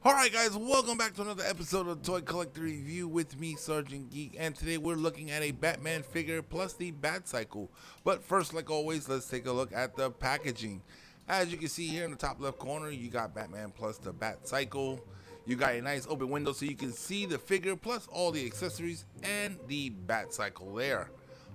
Alright guys, welcome back to another episode of Toy Collector Review with me, Sergeant Geek, and today we're looking at a Batman figure plus the Batcycle. But first, like always, let's take a look at the packaging. As you can see here in the top left corner, you got Batman plus the Batcycle. You got a nice open window so you can see the figure plus all the accessories and the Batcycle there.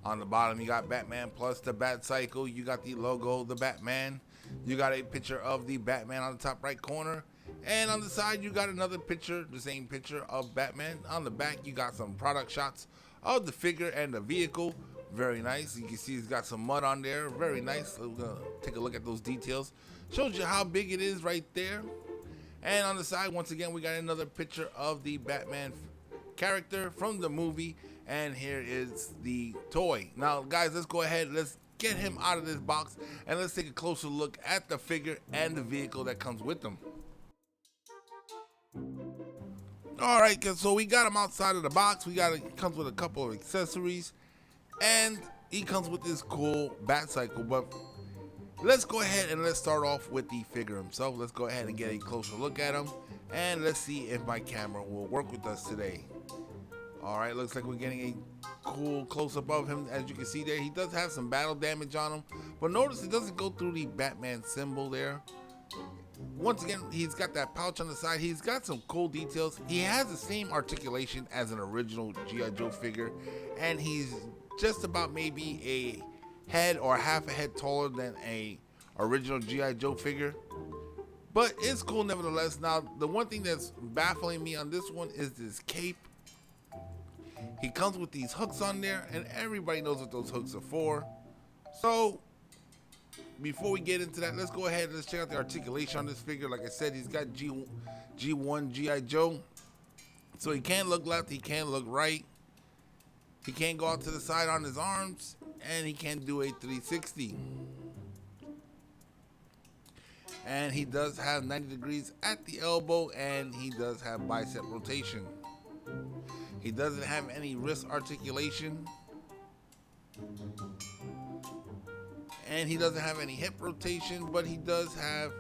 On the bottom, you got Batman plus the Batcycle. You got the logo, the Batman. You got a picture of the Batman on the top right corner. And on the side, you got another picture, the same picture of Batman. On the back, you got some product shots of the figure and the vehicle. Very nice. You can see he's got some mud on there. Very nice. We're going to take a look at those details. Shows you how big it is right there. And on the side, once again, we got another picture of the Batman character from the movie. And here is the toy. Now, guys, let's go ahead. Let's get him out of this box. And let's take a closer look at the figure and the vehicle that comes with them. Alright, so we got him outside of the box. He comes with a couple of accessories, and he comes with this cool Batcycle. But let's go ahead and let's start off with the figure himself. Let's go ahead and get a closer look at him, and let's see if my camera will work with us today. Alright, looks like we're getting a cool close-up of him. As you can see there, he does have some battle damage on him, but notice it doesn't go through the Batman symbol there. Once again, he's got that pouch on the side. He's got some cool details. He has the same articulation as an original G.I. Joe figure, and he's just about maybe a head or half a head taller than a original G.I. Joe figure. But it's cool nevertheless. Now, the one thing that's baffling me on this one is this cape. He comes with these hooks on there, and everybody knows what those hooks are for. So before we get into that, let's go ahead and let's check out the articulation on this figure. Like I said, he's got G1 G.I. Joe. So he can't look left, he can't look right. He can't go out to the side on his arms, and he can't do a 360. And he does have 90 degrees at the elbow, and he does have bicep rotation. He doesn't have any wrist articulation. And he doesn't have any hip rotation, but he does have,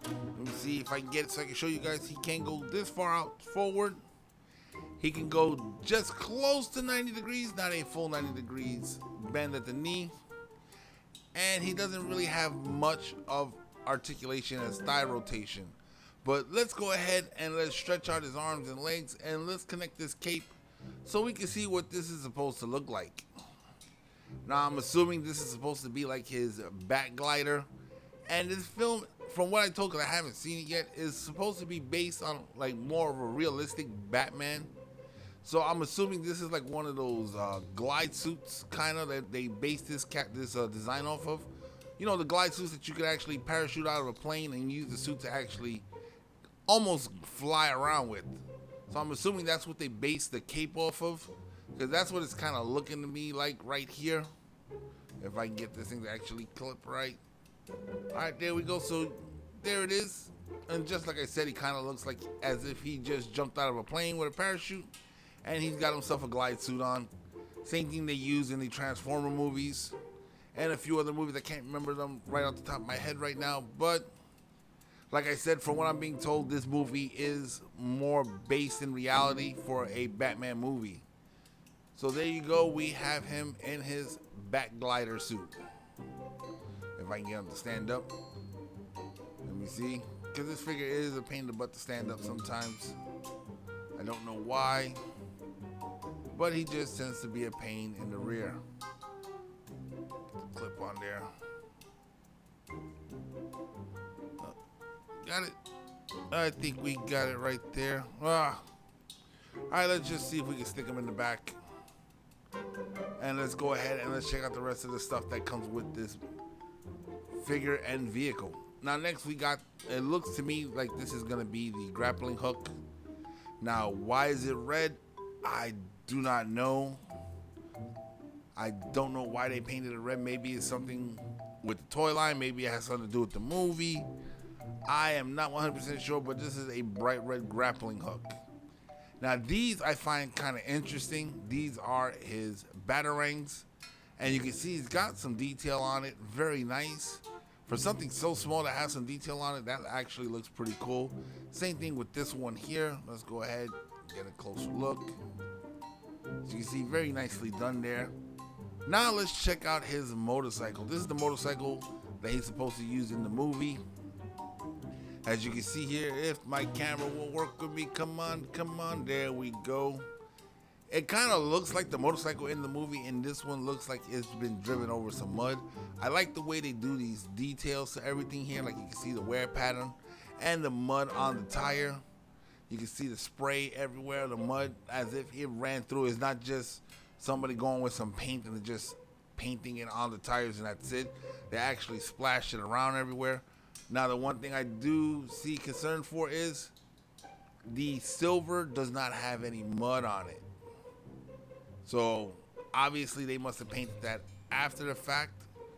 let me see if I can get it so I can show you guys. He can't go this far out forward. He can go just close to 90 degrees, not a full 90 degrees bend at the knee. And he doesn't really have much of articulation as thigh rotation. But let's go ahead and let's stretch out his arms and legs, and let's connect this cape so we can see what this is supposed to look like. Now, I'm assuming this is supposed to be like his bat glider, and this film, from what I told, because I haven't seen it yet, is supposed to be based on like more of a realistic Batman. So I'm assuming this is like one of those glide suits kind of that they based this design off of. You know, the glide suits that you could actually parachute out of a plane and use the suit to actually almost fly around with. So I'm assuming that's what they based the cape off of, because that's what it's kind of looking to me like right here. If I can get this thing to actually clip right. Alright, there we go. So there it is. And just like I said, he kind of looks like as if he just jumped out of a plane with a parachute. And he's got himself a glide suit on. Same thing they use in the Transformer movies. And a few other movies. I can't remember them right off the top of my head right now. But like I said, from what I'm being told, this movie is more based in reality for a Batman movie. So there you go, we have him in his Bat glider suit. If I can get him to stand up. Let me see. Because this figure is a pain in the butt to stand up sometimes. I don't know why. But he just tends to be a pain in the rear. Clip on there. Got it. I think we got it right there. Alright, let's just see if we can stick him in the back. And let's go ahead and let's check out the rest of the stuff that comes with this figure and vehicle. Now next we got, it looks to me like this is going to be the grappling hook. Now why is it red? I do not know. I don't know why they painted it red. Maybe it's something with the toy line. Maybe it has something to do with the movie. I am not 100% sure, but this is a bright red grappling hook. Now these I find kind of interesting. These are his batarangs, and you can see he's got some detail on it. Very nice. For something so small that has some detail on it, that actually looks pretty cool. Same thing with this one here. Let's go ahead and get a closer look. As you can see, very nicely done there. Now let's check out his motorcycle. This is the motorcycle that he's supposed to use in the movie. As you can see here, if my camera will work with me, come on, there we go. It kind of looks like the motorcycle in the movie, and this one looks like it's been driven over some mud. I like the way they do these details to everything here. Like you can see the wear pattern and the mud on the tire. You can see the spray everywhere, the mud as if it ran through. It's not just somebody going with some paint and just painting it on the tires and that's it. They actually splashed it around everywhere. Now the one thing I do see concern for is the silver does not have any mud on it. So obviously they must have painted that after the fact.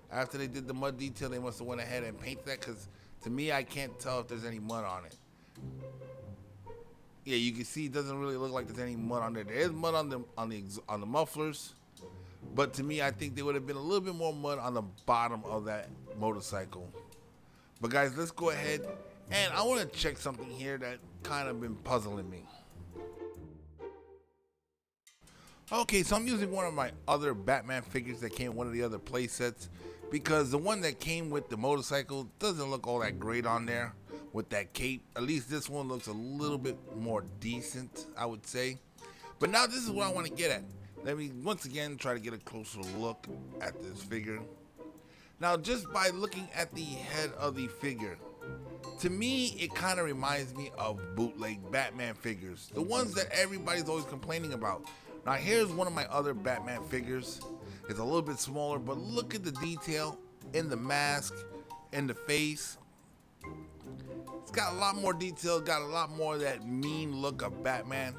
After they did the mud detail, they must have went ahead and painted that, because to me I can't tell if there's any mud on it. Yeah, you can see it doesn't really look like there's any mud on there. There is mud on the mufflers, but to me I think there would have been a little bit more mud on the bottom of that motorcycle. But guys, let's go ahead, and I want to check something here that kind of been puzzling me. Okay, so I'm using one of my other Batman figures that came in one of the other play sets, because the one that came with the motorcycle doesn't look all that great on there with that cape. At least this one looks a little bit more decent, I would say. But now this is what I want to get at. Let me once again try to get a closer look at this figure. Now, just by looking at the head of the figure, to me it kind of reminds me of bootleg Batman figures, the ones that everybody's always complaining about. Now here's one of my other Batman figures. It's a little bit smaller, but look at the detail in the mask, in the face. It's got a lot more detail, got a lot more of that mean look of Batman.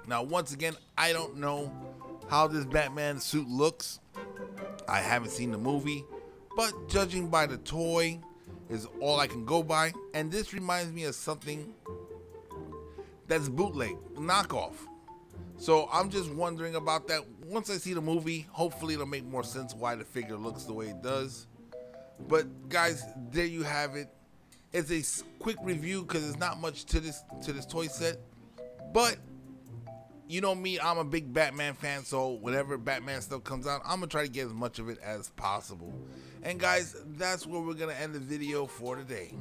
Now once again, I don't know how this Batman suit looks. I haven't seen the movie, but judging by the toy is all I can go by. And this reminds me of something that's bootleg, knockoff. So I'm just wondering about that. Once I see the movie, hopefully it'll make more sense why the figure looks the way it does. But guys, there you have it. It's a quick review because there's not much to this toy set. But you know me, I'm a big Batman fan, so whenever Batman stuff comes out, I'm gonna try to get as much of it as possible. And guys, that's where we're gonna end the video for today.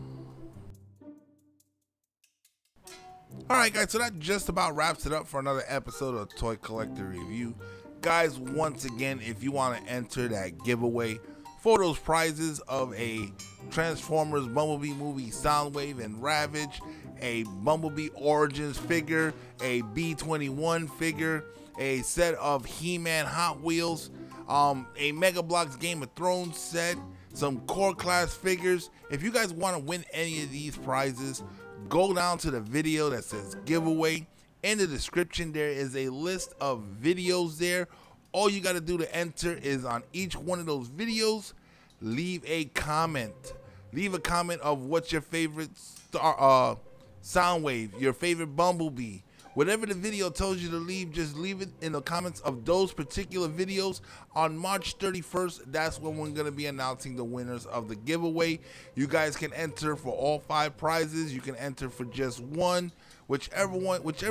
Alright guys, so that just about wraps it up for another episode of Toy Collector Review. Guys, once again, if you want to enter that giveaway for those prizes of a Transformers Bumblebee movie Soundwave and Ravage, a Bumblebee Origins figure, a B-21 figure, a set of He-Man Hot Wheels, a Mega Bloks Game of Thrones set, some core class figures. If you guys want to win any of these prizes, go down to the video that says giveaway. In the description there is a list of videos there. All you got to do to enter is on each one of those videos, leave a comment. Leave a comment of what's your favorite Soundwave, your favorite Bumblebee. Whatever the video tells you to leave, just leave it in the comments of those particular videos. On March 31st, that's when we're going to be announcing the winners of the giveaway. You guys can enter for all 5 prizes. You can enter for just one. Whichever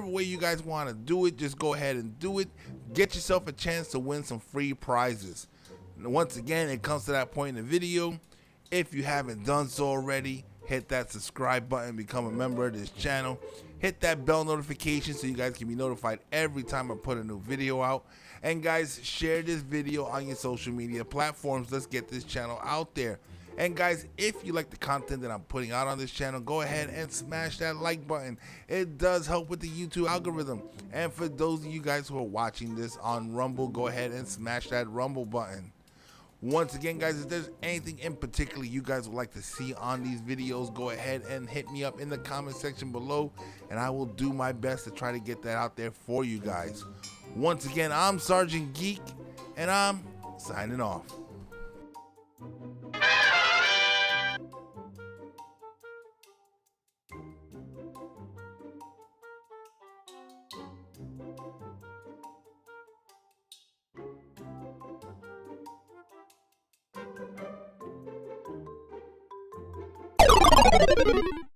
way you guys want to do it, just go ahead and do it. Get yourself a chance to win some free prizes. Once again, it comes to that point in the video. If you haven't done so already, hit that subscribe button, become a member of this channel. Hit that bell notification so you guys can be notified every time I put a new video out. And guys, share this video on your social media platforms. Let's get this channel out there. And guys, if you like the content that I'm putting out on this channel, go ahead and smash that like button. It does help with the YouTube algorithm. And for those of you guys who are watching this on Rumble, go ahead and smash that Rumble button. Once again, guys, if there's anything in particular you guys would like to see on these videos, go ahead and hit me up in the comment section below, and I will do my best to try to get that out there for you guys. Once again, I'm Sergeant Geek, and I'm signing off.